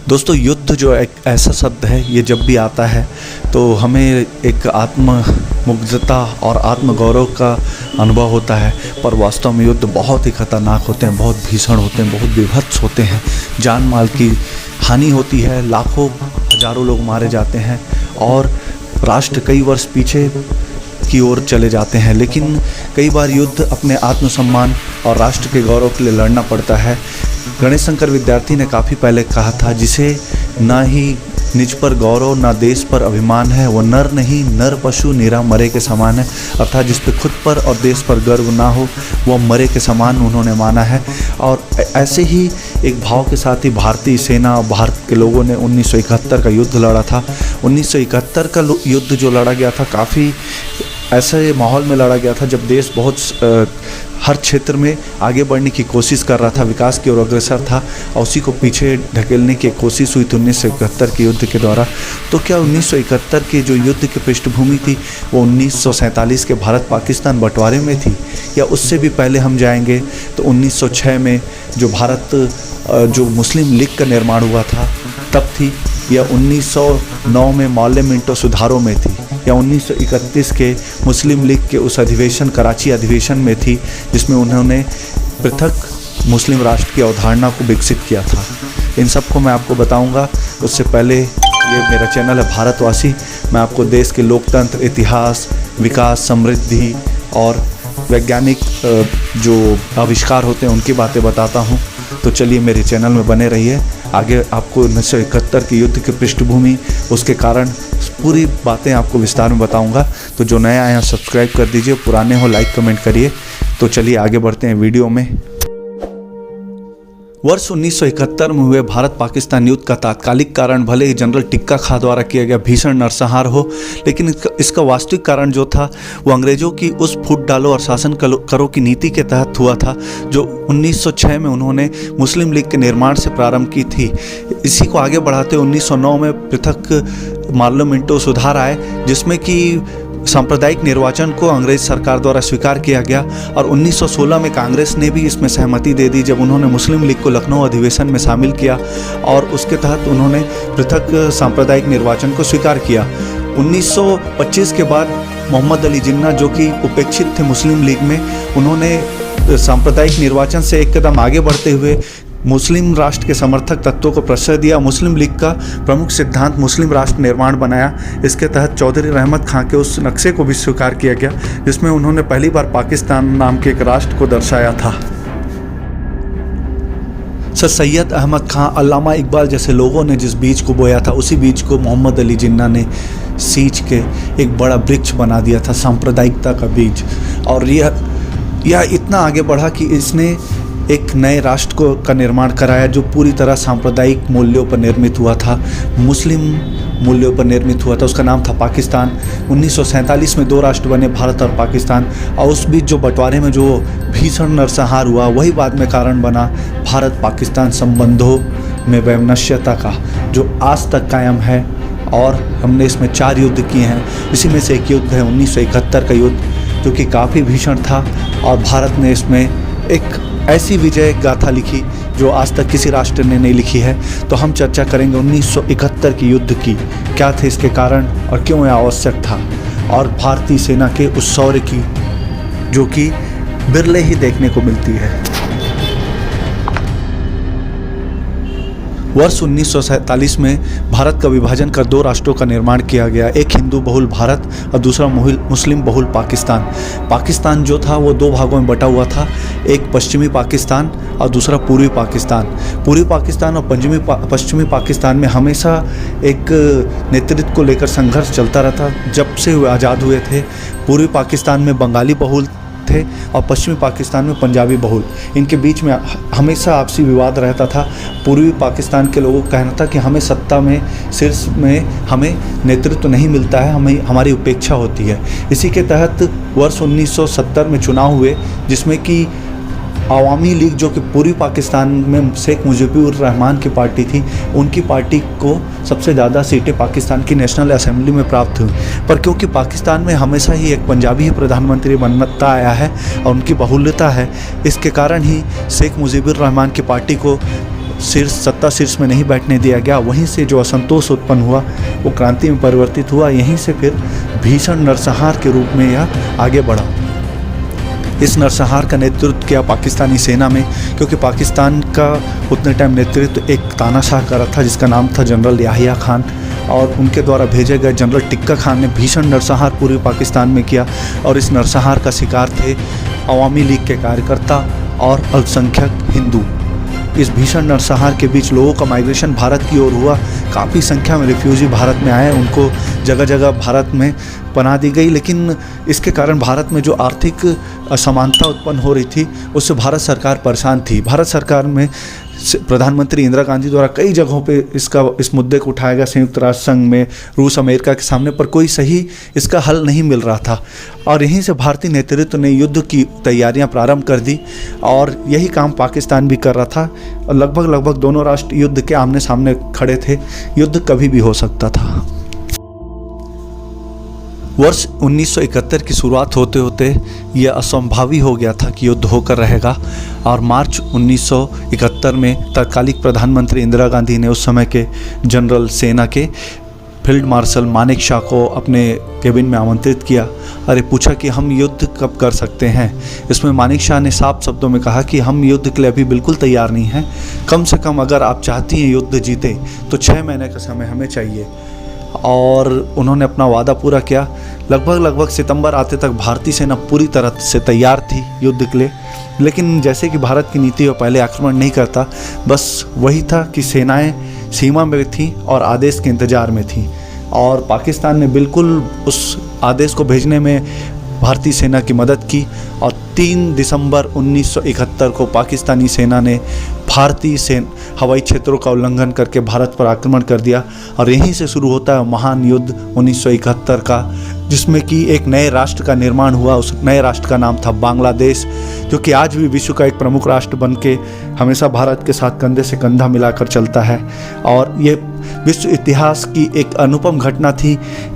दोस्तों, युद्ध जो एक ऐसा शब्द है, ये जब भी आता है तो हमें एक आत्ममुग्धता और आत्मगौरव का अनुभव होता है। पर वास्तव में युद्ध बहुत ही खतरनाक होते हैं, बहुत भीषण होते हैं, बहुत विभत्स होते हैं। जान माल की हानि होती है, लाखों हजारों लोग मारे जाते हैं और राष्ट्र कई वर्ष पीछे की ओर चले जाते हैं। लेकिन कई बार युद्ध अपने आत्मसम्मान और राष्ट्र के गौरव के लिए लड़ना पड़ता है। गणेश शंकर विद्यार्थी ने काफ़ी पहले कहा था, जिसे ना ही निज पर गौरव ना देश पर अभिमान है, वो नर नहीं नर पशु निरा मरे के समान है। अर्थात जिस पे खुद पर और देश पर गर्व ना हो वो मरे के समान उन्होंने माना है। और ऐसे ही एक भाव के साथ ही भारतीय सेना और भारत के लोगों ने 1971 का युद्ध लड़ा था। 1971 का युद्ध जो लड़ा गया था, काफ़ी ऐसे माहौल में लड़ा गया था जब देश बहुत हर क्षेत्र में आगे बढ़ने की कोशिश कर रहा था, विकास की ओर अग्रसर था, और उसी को पीछे ढकेलने की कोशिश हुई थी 1971 के युद्ध के द्वारा। तो क्या 1971 के जो युद्ध की पृष्ठभूमि थी वो 1947 के भारत पाकिस्तान बंटवारे में थी, या उससे भी पहले हम जाएंगे तो 1906 में जो जो मुस्लिम लीग का निर्माण हुआ था तब थी, या 1909 में मौलवी मिंटो सुधारों में थी, या 1931 के मुस्लिम लीग के उस अधिवेशन कराची अधिवेशन में थी जिसमें उन्होंने पृथक मुस्लिम राष्ट्र की अवधारणा को विकसित किया था। इन सब को मैं आपको बताऊंगा। उससे पहले ये मेरा चैनल है भारतवासी, मैं आपको देश के लोकतंत्र, इतिहास, विकास, समृद्धि और वैज्ञानिक जो आविष्कार होते हैं उनकी बातें बताता हूँ। तो चलिए मेरे चैनल में बने रहिए। आगे आपको 1971 के युद्ध की पृष्ठभूमि, उसके कारण पूरी बातें आपको विस्तार में बताऊंगा। तो जो नया आया सब्सक्राइब कर दीजिए, पुराने हो लाइक कमेंट करिए। तो चलिए आगे बढ़ते हैं वीडियो में। वर्ष 1971 में हुए भारत पाकिस्तान युद्ध का तात्कालिक कारण भले ही जनरल टिक्का खां द्वारा किया गया भीषण नरसंहार हो, लेकिन इसका वास्तविक कारण जो था वो अंग्रेजों की उस फूट डालो और शासन करो की नीति के तहत हुआ था, जो 1906 में उन्होंने मुस्लिम लीग के निर्माण से प्रारंभ की थी। इसी को आगे बढ़ाते 1909 में पृथक मौलवी मिंटो सुधार आए, जिसमें कि सांप्रदायिक निर्वाचन को अंग्रेज सरकार द्वारा स्वीकार किया गया, और 1916 में कांग्रेस ने भी इसमें सहमति दे दी जब उन्होंने मुस्लिम लीग को लखनऊ अधिवेशन में शामिल किया, और उसके तहत उन्होंने पृथक सांप्रदायिक निर्वाचन को स्वीकार किया। 1925 के बाद मोहम्मद अली जिन्ना, जो कि उपेक्षित थे मुस्लिम लीग में, उन्होंने सांप्रदायिक निर्वाचन से एक कदम आगे बढ़ते हुए मुस्लिम राष्ट्र के समर्थक तत्वों को प्रश्रय दिया। मुस्लिम लीग का प्रमुख सिद्धांत मुस्लिम राष्ट्र निर्माण बनाया। इसके तहत चौधरी रहमत खां के उस नक्शे को भी स्वीकार किया गया जिसमें उन्होंने पहली बार पाकिस्तान नाम के एक राष्ट्र को दर्शाया था। सर सैयद अहमद खां, अल्लामा इकबाल जैसे लोगों ने जिस बीज को बोया था, उसी बीज को मोहम्मद अली जिन्ना ने सींच के एक बड़ा वृक्ष बना दिया था, सांप्रदायिकता का बीज। और यह इतना आगे बढ़ा कि इसने एक नए राष्ट्र का निर्माण कराया जो पूरी तरह सांप्रदायिक मूल्यों पर निर्मित हुआ था, मुस्लिम मूल्यों पर निर्मित हुआ था। उसका नाम था पाकिस्तान। 1947 में दो राष्ट्र बने, भारत और पाकिस्तान, और उस बीच जो बंटवारे में जो भीषण नरसंहार हुआ वही बाद में कारण बना भारत पाकिस्तान संबंधों में वैमनस्यता का, जो आज तक कायम है। और हमने इसमें 4 युद्ध किए हैं। इसी में से एक युद्ध है 1971 का युद्ध, जो कि काफ़ी भीषण था, और भारत ने इसमें एक ऐसी विजय गाथा लिखी जो आज तक किसी राष्ट्र ने नहीं लिखी है। तो हम चर्चा करेंगे 1971 के युद्ध की, क्या थे इसके कारण और क्यों यह आवश्यक था, और भारतीय सेना के उस शौर्य की जो कि बिरले ही देखने को मिलती है। वर्ष 1947 में भारत का विभाजन कर 2 राष्ट्रों का निर्माण किया गया, एक हिंदू बहुल भारत और दूसरा मुस्लिम बहुल पाकिस्तान। पाकिस्तान जो था वो 2 भागों में बटा हुआ था, एक पश्चिमी पाकिस्तान और दूसरा पूर्वी पाकिस्तान। पूर्वी पाकिस्तान और पश्चिमी पाकिस्तान में हमेशा एक नेतृत्व को लेकर संघर्ष चलता रहता। जब से वे आज़ाद हुए थे, पूर्वी पाकिस्तान में बंगाली बहुल थे और पश्चिमी पाकिस्तान में पंजाबी बहुल। इनके बीच में हमेशा आपसी विवाद रहता था। पूर्वी पाकिस्तान के लोगों का कहना था कि हमें सत्ता में, शीर्ष में हमें नेतृत्व नहीं मिलता है, हमें हमारी उपेक्षा होती है। इसी के तहत वर्ष 1970 में चुनाव हुए, जिसमें कि अवामी लीग, जो कि पूर्वी पाकिस्तान में शेख मुजीबुर रहमान की पार्टी थी, उनकी पार्टी को सबसे ज़्यादा सीटें पाकिस्तान की नेशनल असेंबली में प्राप्त हुई। पर क्योंकि पाकिस्तान में हमेशा ही एक पंजाबी ही प्रधानमंत्री बनता आया है और उनकी बहुल्यता है, इसके कारण ही शेख मुजीबुर रहमान की पार्टी को सत्ता शीर्ष में नहीं बैठने दिया गया। वहीं से जो असंतोष उत्पन्न हुआ वो क्रांति में परिवर्तित हुआ। यहीं से फिर भीषण नरसंहार के रूप में यह आगे बढ़ा। इस नरसंहार का नेतृत्व किया पाकिस्तानी सेना में, क्योंकि पाकिस्तान का उतने टाइम नेतृत्व एक तानाशाह कर रहा था जिसका नाम था जनरल याहिया खान, और उनके द्वारा भेजे गए जनरल टिक्का खान ने भीषण नरसंहार पूरे पाकिस्तान में किया। और इस नरसंहार का शिकार थे अवामी लीग के कार्यकर्ता और अल्पसंख्यक हिंदू। इस भीषण नरसंहार के बीच लोगों का माइग्रेशन भारत की ओर हुआ। काफ़ी संख्या में रिफ्यूजी भारत में आए, उनको जगह जगह भारत में पनाह दी गई। लेकिन इसके कारण भारत में जो आर्थिक असमानता उत्पन्न हो रही थी उससे भारत सरकार परेशान थी। भारत सरकार में प्रधानमंत्री इंदिरा गांधी द्वारा कई जगहों पे इस मुद्दे को उठाया गया, संयुक्त राष्ट्र संघ में, रूस अमेरिका के सामने, पर कोई सही इसका हल नहीं मिल रहा था। और यहीं से भारतीय नेतृत्व ने युद्ध की तैयारियां प्रारंभ कर दी, और यही काम पाकिस्तान भी कर रहा था। लगभग दोनों राष्ट्र युद्ध के आमने सामने खड़े थे। युद्ध कभी भी हो सकता था। वर्ष 1971 की शुरुआत होते होते यह असंभावी हो गया था कि युद्ध होकर रहेगा, और मार्च 1971 में तत्कालिक प्रधानमंत्री इंदिरा गांधी ने उस समय के जनरल सेना के फील्ड मार्शल मानेक शॉ को अपने केबिन में आमंत्रित किया। अरे पूछा कि हम युद्ध कब कर सकते हैं। इसमें मानेक शॉ ने साफ शब्दों में कहा कि हम युद्ध के लिए अभी बिल्कुल तैयार नहीं हैं। कम से कम अगर आप चाहती हैं युद्ध जीते तो 6 महीने का समय हमें चाहिए। और उन्होंने अपना वादा पूरा किया। लगभग सितंबर आते तक भारतीय सेना पूरी तरह से तैयार थी युद्ध के लिए। लेकिन जैसे कि भारत की नीति वो पहले आक्रमण नहीं करता, बस वही था कि सेनाएं सीमा में थीं और आदेश के इंतज़ार में थीं, और पाकिस्तान ने बिल्कुल उस आदेश को भेजने में भारतीय सेना की मदद की। और 3 दिसंबर 1971 को पाकिस्तानी सेना ने भारतीय हवाई क्षेत्रों का उल्लंघन करके भारत पर आक्रमण कर दिया। और यहीं से शुरू होता है महान युद्ध 1971 का, जिसमें कि एक नए राष्ट्र का निर्माण हुआ। उस नए राष्ट्र का नाम था बांग्लादेश, जो कि आज भी विश्व का एक प्रमुख राष्ट्र बन के हमेशा भारत के साथ कंधे से कंधा मिलाकर चलता है। और ये विश्व इतिहास की एक अनुपम घटना थी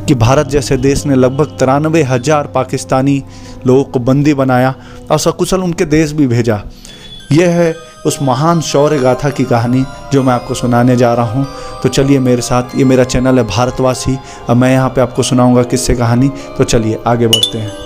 कि भारत जैसे देश ने लगभग 93,000 पाकिस्तानी लोगों को बंदी बनाया और सकुशल उनके देश भी भेजा। यह है उस महान शौर्य गाथा की कहानी जो मैं आपको सुनाने जा रहा हूँ। तो चलिए मेरे साथ, ये मेरा चैनल है भारतवासी, अब मैं यहाँ पे आपको सुनाऊंगा किस्से कहानी। तो चलिए आगे बढ़ते हैं।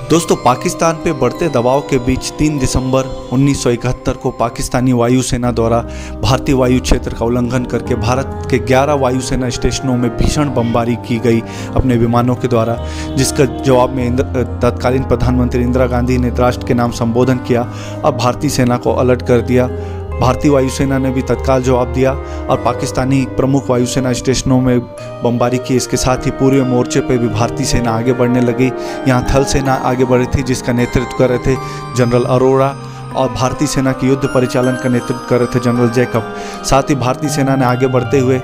दोस्तों, पाकिस्तान पे बढ़ते दबाव के बीच 3 दिसंबर 1971 को पाकिस्तानी वायुसेना द्वारा भारतीय वायु क्षेत्र का उल्लंघन करके भारत के 11 वायुसेना स्टेशनों में भीषण बमबारी की गई अपने विमानों के द्वारा, जिसका जवाब में तत्कालीन प्रधानमंत्री इंदिरा गांधी ने राष्ट्र के नाम संबोधन किया और भारतीय सेना को अलर्ट कर दिया। भारतीय वायुसेना ने भी तत्काल जवाब दिया और पाकिस्तानी प्रमुख वायुसेना स्टेशनों में बमबारी की। इसके साथ ही पूरे मोर्चे पे भी भारतीय सेना आगे बढ़ने लगी। यहाँ थल सेना आगे बढ़ी थी, जिसका नेतृत्व कर रहे थे जनरल अरोड़ा, और भारतीय सेना की युद्ध परिचालन का नेतृत्व कर रहे थे जनरल जैकब। साथ ही भारतीय सेना ने आगे बढ़ते हुए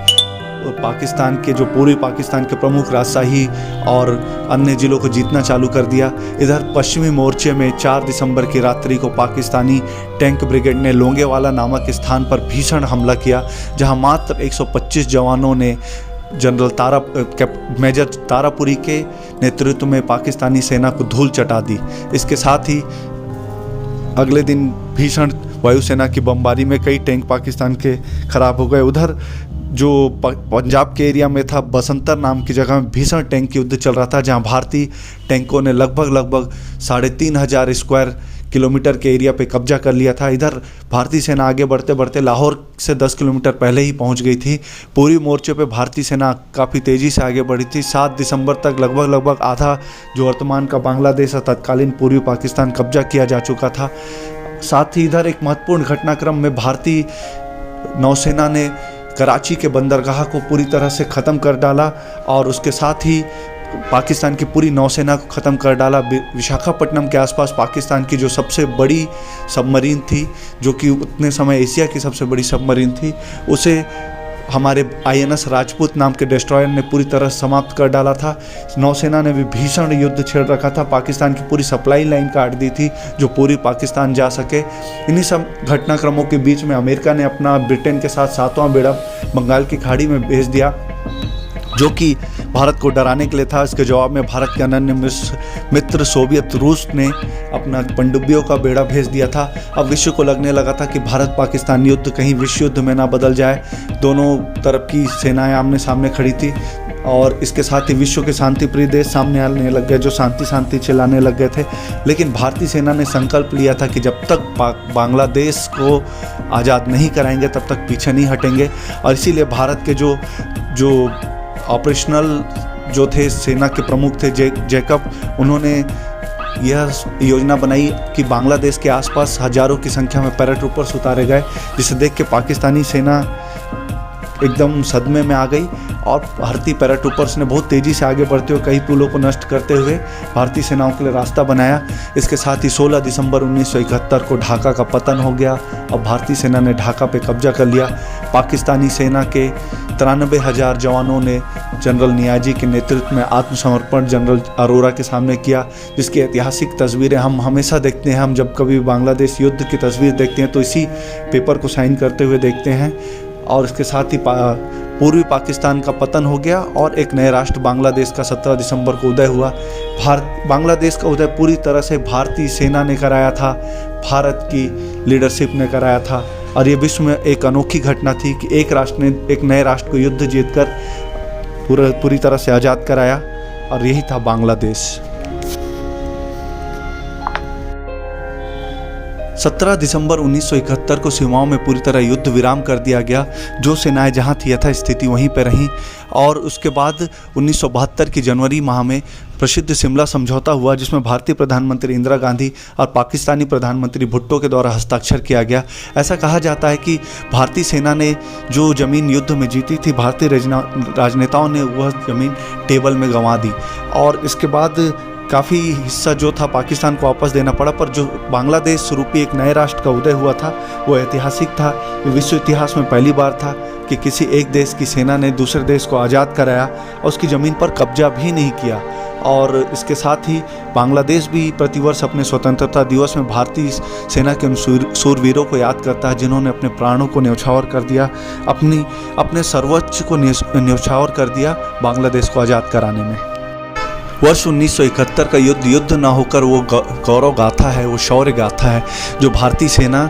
पाकिस्तान के पूर्वी पाकिस्तान के प्रमुख राजशाही और अन्य जिलों को जीतना चालू कर दिया। इधर पश्चिमी मोर्चे में 4 दिसंबर की रात्रि को पाकिस्तानी टैंक ब्रिगेड ने लोंगेवाला नामक स्थान पर भीषण हमला किया, जहां मात्र 125 जवानों ने जनरल मेजर तारापुरी के नेतृत्व में पाकिस्तानी सेना को धूल चटा दी। इसके साथ ही अगले दिन भीषण वायुसेना की बमबारी में कई टैंक पाकिस्तान के खराब हो गए। उधर जो पंजाब के एरिया में था, बसंतर नाम की जगह में भीषण टैंक युद्ध चल रहा था, जहां भारतीय टैंकों ने लगभग 3,500 स्क्वायर किलोमीटर के एरिया पे कब्जा कर लिया था। इधर भारतीय सेना आगे बढ़ते बढ़ते लाहौर से 10 किलोमीटर पहले ही पहुंच गई थी। पूरी मोर्चे पे भारतीय सेना काफ़ी तेज़ी से आगे बढ़ी थी। 7 दिसंबर तक लगभग आधा जो वर्तमान का बांग्लादेश और तत्कालीन पूर्वी पाकिस्तान कब्जा किया जा चुका था। साथ ही इधर एक महत्वपूर्ण घटनाक्रम में भारतीय नौसेना ने कराची के बंदरगाह को पूरी तरह से ख़त्म कर डाला और उसके साथ ही पाकिस्तान की पूरी नौसेना को ख़त्म कर डाला। विशाखापट्टनम के आसपास पाकिस्तान की जो सबसे बड़ी सबमरीन थी, जो कि उतने समय एशिया की सबसे बड़ी सबमरीन थी, उसे हमारे INS राजपूत नाम के डिस्ट्रॉयर ने पूरी तरह समाप्त कर डाला था। नौसेना ने भी भीषण युद्ध छेड़ रखा था, पाकिस्तान की पूरी सप्लाई लाइन काट दी थी जो पूरी पाकिस्तान जा सके। इन्हीं सब घटनाक्रमों के बीच में अमेरिका ने अपना ब्रिटेन के साथ 7वां बेड़ा बंगाल की खाड़ी में भेज दिया, जो कि भारत को डराने के लिए था। इसके जवाब में भारत के अनन्य मित्र सोवियत रूस ने अपना पनडुब्बियों का बेड़ा भेज दिया था। अब विश्व को लगने लगा था कि भारत पाकिस्तान युद्ध कहीं विश्व युद्ध में ना बदल जाए। दोनों तरफ की सेनाएं आमने सामने खड़ी थी और इसके साथ ही विश्व के शांति प्रिय देश सामने आने लग गए, जो शांति शांति चिल्लाने लग गए थे। लेकिन भारतीय सेना ने संकल्प लिया था कि जब तक बांग्लादेश को आज़ाद नहीं कराएंगे तब तक पीछे नहीं हटेंगे। और इसीलिए भारत के जो ऑपरेशनल जो थे सेना के प्रमुख थे जैकब, उन्होंने यह योजना बनाई कि बांग्लादेश के आसपास हजारों की संख्या में पैराट्रूपर्स उतारे गए, जिसे देख के पाकिस्तानी सेना एकदम सदमे में आ गई और भारतीय पैराट्रूपर्स ने बहुत तेज़ी से आगे बढ़ते हुए कई पुलों को नष्ट करते हुए भारतीय सेनाओं के लिए रास्ता बनाया। इसके साथ ही 16 दिसंबर 1971 को ढाका का पतन हो गया। अब भारतीय सेना ने ढाका पे कब्जा कर लिया। पाकिस्तानी सेना के 93,000 जवानों ने जनरल नियाजी के नेतृत्व में आत्मसमर्पण जनरल अरोरा के सामने किया, जिसकी ऐतिहासिक तस्वीरें हम हमेशा देखते हैं। हम जब कभी बांग्लादेश युद्ध की तस्वीर देखते हैं तो इसी पेपर को साइन करते हुए देखते हैं। और इसके साथ ही पूर्वी पाकिस्तान का पतन हो गया और एक नए राष्ट्र बांग्लादेश का 17 दिसंबर को उदय हुआ। बांग्लादेश का उदय पूरी तरह से भारतीय सेना ने कराया था, भारत की लीडरशिप ने कराया था। और ये विश्व में एक अनोखी घटना थी कि एक राष्ट्र ने एक नए राष्ट्र को युद्ध जीतकर पूरी तरह से आज़ाद कराया, और यही था बांग्लादेश। 17 दिसंबर 1971 को सीमाओं में पूरी तरह युद्ध विराम कर दिया गया। जो सेनाएं जहां थी यथास्थिति वहीं पर रहीं। और उसके बाद 1972 की जनवरी माह में प्रसिद्ध शिमला समझौता हुआ, जिसमें भारतीय प्रधानमंत्री इंदिरा गांधी और पाकिस्तानी प्रधानमंत्री भुट्टो के द्वारा हस्ताक्षर किया गया। ऐसा कहा जाता है कि भारतीय सेना ने जो ज़मीन युद्ध में जीती थी, भारतीय राजनेताओं ने वह ज़मीन टेबल में गंवा दी। और इसके बाद काफ़ी हिस्सा जो था पाकिस्तान को वापस देना पड़ा। पर जो बांग्लादेश रूपी एक नए राष्ट्र का उदय हुआ था वो ऐतिहासिक था। विश्व इतिहास में पहली बार था कि किसी एक देश की सेना ने दूसरे देश को आज़ाद कराया और उसकी ज़मीन पर कब्जा भी नहीं किया। और इसके साथ ही बांग्लादेश भी प्रतिवर्ष अपने स्वतंत्रता दिवस में भारतीय सेना के उन शूरवीरों को याद करता है जिन्होंने अपने प्राणों को न्यौछावर कर दिया, अपने सर्वोच्च को न्यौछावर कर दिया बांग्लादेश को आज़ाद कराने में। वर्ष 1971 का युद्ध ना होकर वो गौरव गाथा है, वो शौर्य गाथा है जो भारतीय सेना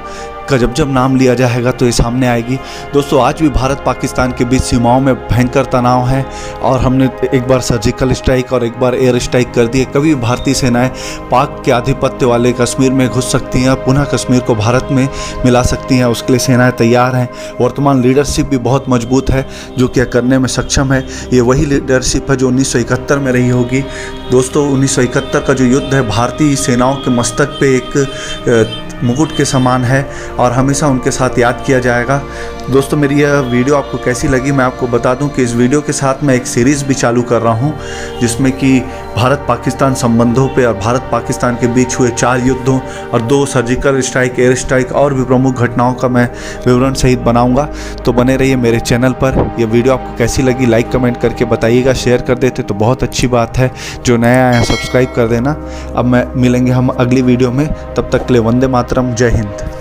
का जब नाम लिया जाएगा तो ये सामने आएगी। दोस्तों, आज भी भारत पाकिस्तान के बीच सीमाओं में भयंकर तनाव है और हमने एक बार सर्जिकल स्ट्राइक और एक बार एयर स्ट्राइक कर दी है। कभी भी भारतीय सेनाएं पाक के आधिपत्य वाले कश्मीर में घुस सकती हैं, पुनः कश्मीर को भारत में मिला सकती हैं। उसके लिए सेनाएं तैयार हैं। वर्तमान लीडरशिप भी बहुत मजबूत है जो कि करने में सक्षम है। ये वही लीडरशिप है जो 1971 में रही होगी। दोस्तों, 1971 का जो युद्ध है भारतीय सेनाओं के मस्तक पे एक मुकुट के समान है और हमेशा उनके साथ याद किया जाएगा। दोस्तों, मेरी यह वीडियो आपको कैसी लगी मैं आपको बता दूं कि इस वीडियो के साथ मैं एक सीरीज़ भी चालू कर रहा हूं जिसमें कि भारत पाकिस्तान संबंधों पे और भारत पाकिस्तान के बीच हुए 4 युद्धों और 2 सर्जिकल स्ट्राइक, एयर स्ट्राइक और भी प्रमुख घटनाओं का मैं विवरण सहित बनाऊंगा। तो बने रहिए मेरे चैनल पर। यह वीडियो आपको कैसी लगी लाइक कमेंट करके बताइएगा। शेयर कर देते तो बहुत अच्छी बात है। जो नया आया सब्सक्राइब कर देना। अब मिलेंगे हम अगली वीडियो में। तब तक के लिए वंदे मातरम, जय हिंद।